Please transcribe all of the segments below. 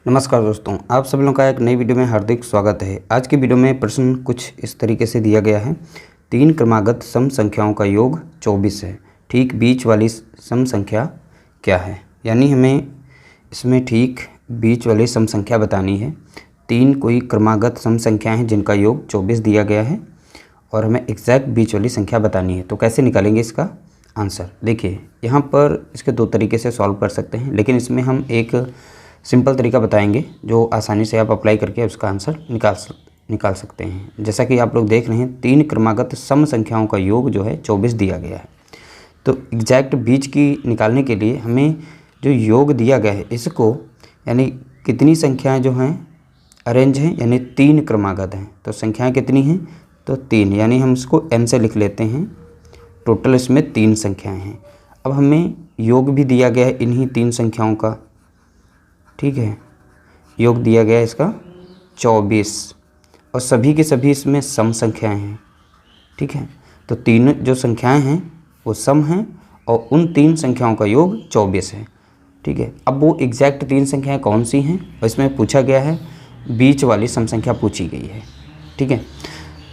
नमस्कार दोस्तों, आप सभी लोगों का एक नई वीडियो में हार्दिक स्वागत है। आज की वीडियो में प्रश्न कुछ इस तरीके से दिया गया है। 3 क्रमागत सम संख्याओं का योग 24 है। ठीक बीच वाली सम संख्या क्या है? यानी हमें इसमें ठीक बीच वाली सम संख्या बतानी है। 3 कोई क्रमागत सम संख्याएं हैं जिनका योग 24 दिया गया है और हमें एग्जैक्ट बीच वाली संख्या बतानी है। तो कैसे निकालेंगे इसका आंसर? देखिए, यहाँ पर इसके 2 तरीके से सॉल्व कर सकते हैं, लेकिन इसमें हम एक सिंपल तरीका बताएंगे जो आसानी से आप अप्लाई करके उसका आंसर निकाल सकते हैं। जैसा कि आप लोग देख रहे हैं, 3 क्रमागत सम संख्याओं का योग जो है 24 दिया गया है। तो एग्जैक्ट बीच की निकालने के लिए हमें जो योग दिया गया है इसको, यानी कितनी संख्याएं जो हैं अरेंज हैं, यानी 3 क्रमागत हैं। तो संख्याएं कितनी हैं? तो 3, यानी हम इसको n से लिख लेते हैं। टोटल इसमें 3 संख्याएँ हैं। अब हमें योग भी दिया गया है इन्हीं 3 संख्याओं का, ठीक है। योग दिया गया है इसका 24 और सभी के सभी इसमें सम संख्याएं हैं, ठीक है। तो 3 जो संख्याएं हैं वो सम हैं और उन 3 संख्याओं का योग 24 है, ठीक है। अब वो एग्जैक्ट 3 संख्याएं कौन सी हैं और इसमें पूछा गया है, बीच वाली सम संख्या पूछी गई है, ठीक है।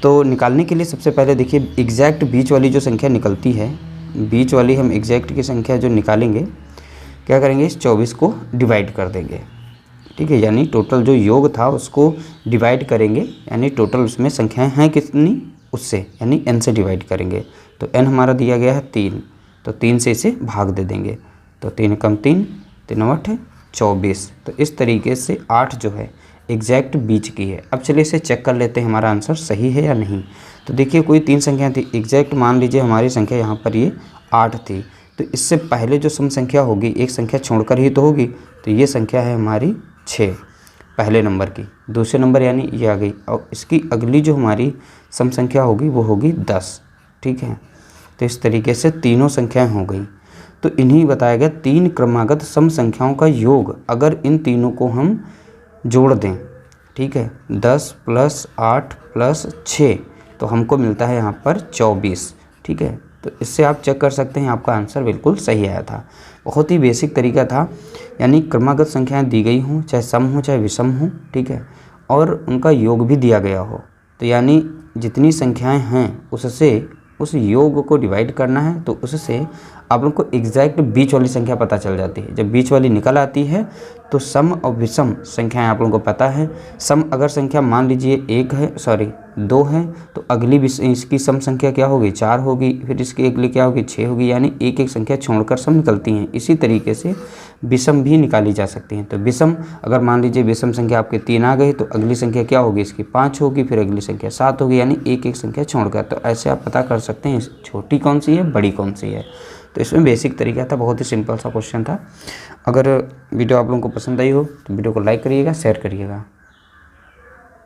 तो निकालने के लिए सबसे पहले देखिए, एग्जैक्ट बीच वाली जो संख्या निकलती है, बीच वाली हम एग्जैक्ट की संख्या जो निकालेंगे, क्या करेंगे, इस 24 को डिवाइड कर देंगे, ठीक है। यानी टोटल जो योग था उसको डिवाइड करेंगे, यानी टोटल उसमें संख्याएं हैं कितनी उससे, यानी n से डिवाइड करेंगे। तो n हमारा दिया गया है 3, तो 3 से इसे भाग दे देंगे। तो 3 कम 3, 3 8 24। तो इस तरीके से 8 जो है एग्जैक्ट बीच की है। अब चलिए इसे चेक कर लेते हैं हमारा आंसर सही है या नहीं। तो देखिए, कोई 3 संख्या थी एग्जैक्ट, मान लीजिए हमारी संख्या यहाँ पर ये 8 थी, तो इससे पहले जो सम संख्या होगी एक संख्या छोड़कर ही तो होगी। तो ये संख्या है हमारी 6 पहले नंबर की, दूसरे नंबर यानी ये आ गई, और इसकी अगली जो हमारी सम संख्या होगी वो होगी 10, ठीक है। तो इस तरीके से तीनों संख्याएं हो गई। तो इन्हीं बताया गया 3 क्रमागत सम संख्याओं का योग, अगर इन तीनों को हम जोड़ दें, ठीक है, 10 + 8 + 6, तो हमको मिलता है यहाँ पर 24, ठीक है। तो इससे आप चेक कर सकते हैं आपका आंसर बिल्कुल सही आया था। बहुत ही बेसिक तरीका था, यानी क्रमागत संख्याएं दी गई हों, चाहे सम हो चाहे विषम हो, ठीक है, और उनका योग भी दिया गया हो। तो यानी जितनी संख्याएं हैं उससे उस योग को डिवाइड करना है, तो उससे आप लोग को एग्जैक्ट बीच वाली संख्या पता चल जाती है। जब बीच वाली निकल आती है तो सम और विषम संख्याएं आप लोगों को पता है। सम अगर संख्या मान लीजिए 2 है, तो अगली इसकी सम संख्या क्या होगी, 4 होगी, फिर इसकी अगली क्या होगी, 6 होगी, यानी एक एक संख्या छोड़कर सम निकलती हैं। इसी तरीके से विषम भी निकाली जा सकती हैं। तो विषम, अगर मान लीजिए विषम संख्या आपके 3 आ गई, तो अगली संख्या क्या होगी, इसकी 5 होगी, फिर अगली संख्या 7 होगी, यानी एक एक संख्या छोड़कर। तो ऐसे आप पता कर सकते हैं छोटी कौन सी है, बड़ी कौन सी है। तो इसमें बेसिक तरीका था, बहुत ही सिंपल सा क्वेश्चन था। अगर वीडियो आप लोगों को पसंद आई हो तो वीडियो को लाइक करिएगा, शेयर करिएगा।